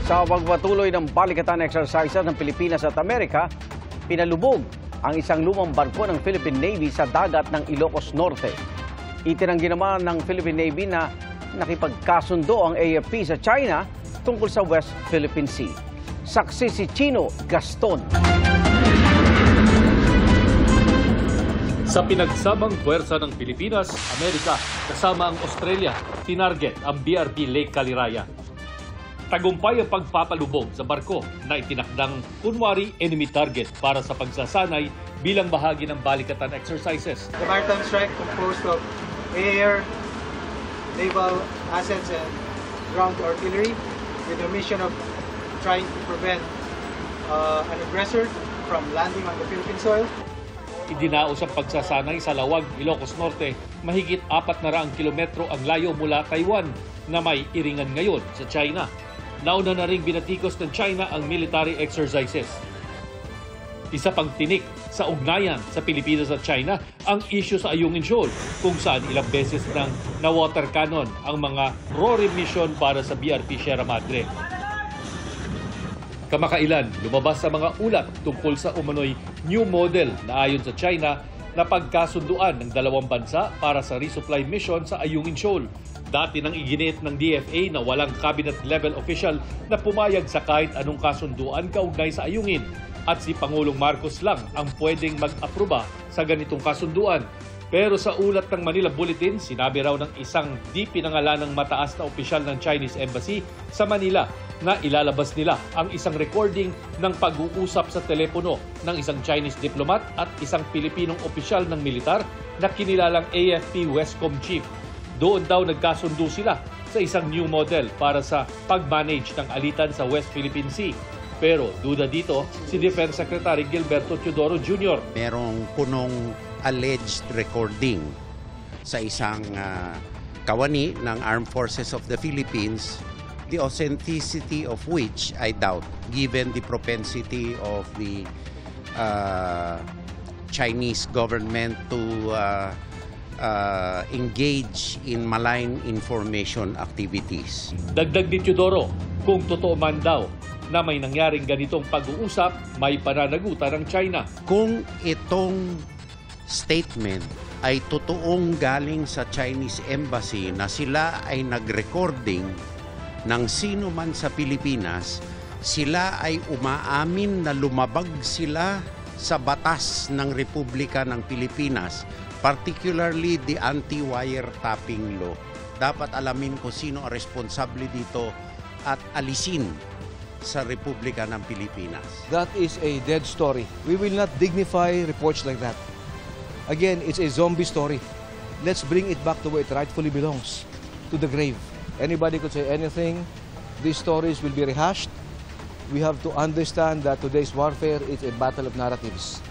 Sa pagpatuloy ng balikatan exercises ng Pilipinas at Amerika, pinalubog ang isang lumang barko ng Philippine Navy sa dagat ng Ilocos Norte. Itinanggi naman ng Philippine Navy na nakipagkasundo ang AFP sa China tungkol sa West Philippine Sea. Saksi si Chino Gaston. Sa pinagsamang puwersa ng Pilipinas, Amerika, kasama ang Australia, tinarget ang BRP Lake Caliraya. Tagumpay ang pagpapalubog sa barko na itinakdang kunwari enemy target para sa pagsasanay bilang bahagi ng balikatan exercises. The maritime strike composed of air, naval assets and ground artillery with the mission of trying to prevent an aggressor from landing on the Philippine soil. Idinaos ang pagsasanay sa Lawag, Ilocos Norte, mahigit 400 kilometro ang layo mula Taiwan na may iringan ngayon sa China. Nauna na ring binatikos ng China ang military exercises. Isa pang tinik sa ugnayan sa Pilipinas at China ang issue sa Ayungin Shoal, kung saan ilang beses nang na-water cannon ang mga RORI mission para sa BRP Sierra Madre. Kamakailan, lumabas sa mga ulat tungkol sa umano'y new model na ayon sa China na pagkasunduan ng dalawang bansa para sa resupply mission sa Ayungin Shoal. Dati nang iginit ng DFA na walang cabinet-level official na pumayag sa kahit anong kasunduan kaugnay sa Ayungin at si Pangulong Marcos lang ang pwedeng mag-aproba sa ganitong kasunduan. Pero sa ulat ng Manila Bulletin, sinabi raw ng isang di pinangalanang mataas na opisyal ng Chinese Embassy sa Manila na ilalabas nila ang isang recording ng pag-uusap sa telepono ng isang Chinese diplomat at isang Pilipinong opisyal ng militar na kinilalang AFP Westcom Chief. Doon daw nagkasundo sila sa isang new model para sa pag-manage ng alitan sa West Philippine Sea. Pero duda dito si Defense Secretary Gilberto Teodoro Jr. Merong punong alleged recording sa isang kawani ng Armed Forces of the Philippines, the authenticity of which I doubt given the propensity of the Chinese government to engage in malign information activities. Dagdag ni Teodoro, kung totoo man daw na may nangyaring ganitong pag-uusap, may pananagutan ng China. Kung itong statement ay totoong galing sa Chinese Embassy na sila ay nag-recording ng sino man sa Pilipinas, sila ay umaamin na lumabag sila sa batas ng Republika ng Pilipinas, particularly the anti-wiretapping law. Dapat alamin ko sino ang responsable dito at alisin sa Republika ng Pilipinas. That is a dead story. We will not dignify reports like that. Again, it's a zombie story. Let's bring it back to where it rightfully belongs, to the grave. Anybody could say anything. These stories will be rehashed. We have to understand that today's warfare is a battle of narratives.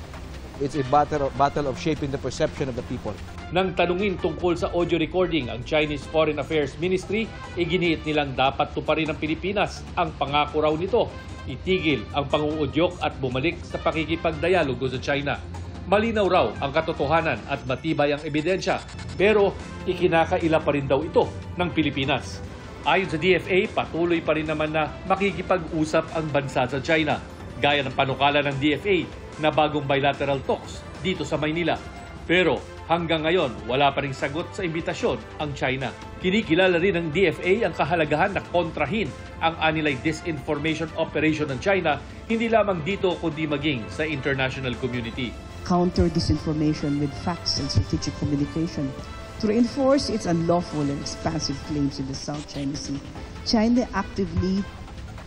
It's a battle of shaping the perception of the people. Nang tanungin tungkol sa audio recording ang Chinese Foreign Affairs Ministry, iginiit nilang dapat tuparin ng Pilipinas ang pangako raw nito, itigil ang panguudyok at bumalik sa pakikipagdialogo sa China. Malinaw raw ang katotohanan at matibay ang ebidensya, pero ikinakaila pa rin daw ito ng Pilipinas. Ayon sa DFA, patuloy pa rin naman na makikipag-usap ang bansa sa China, gaya ng panukala ng DFA na bagong bilateral talks dito sa Maynila. Pero hanggang ngayon, wala pa ring sagot sa imbitasyon ang China. Kinikilala rin ng DFA ang kahalagahan na kontrahin ang anilay disinformation operation ng China, hindi lamang dito kundi maging sa international community. Counter disinformation with facts and strategic communication to reinforce its unlawful and expansive claims in the South China Sea. China actively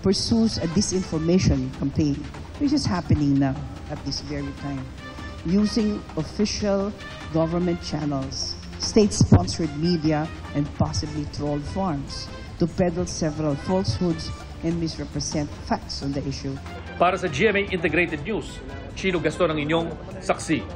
pursues a disinformation campaign, which is happening now at this very time, using official government channels, state-sponsored media, and possibly troll farms to peddle several falsehoods and misrepresent facts on the issue. Para sa GMA Integrated News, Chino Gaston ang inyong saksi.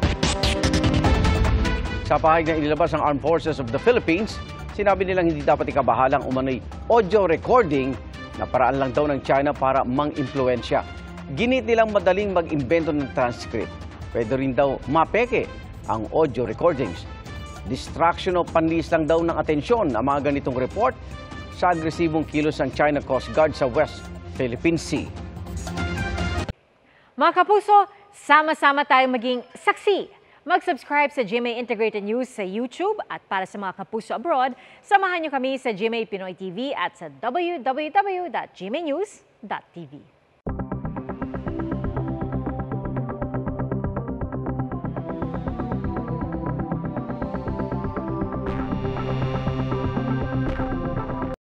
Sa pahayag na inilabas ng Armed Forces of the Philippines, sinabi nilang hindi dapat ikabahalang umano'y audio recording na paraan lang daw ng China para mang-impluensya. Ginit nilang madaling mag-imbento ng transcript. Pwede rin daw mapeke ang audio recordings. Distraction o panlis lang daw ng atensyon ang mga ganitong report sa agresibong kilos ng China Coast Guard sa West Philippine Sea. Mga kapuso, sama-sama tayong maging saksi. Mag-subscribe sa GMA Integrated News sa YouTube at para sa mga kapuso abroad, samahan niyo kami sa GMA Pinoy TV at sa www.gmanews.tv.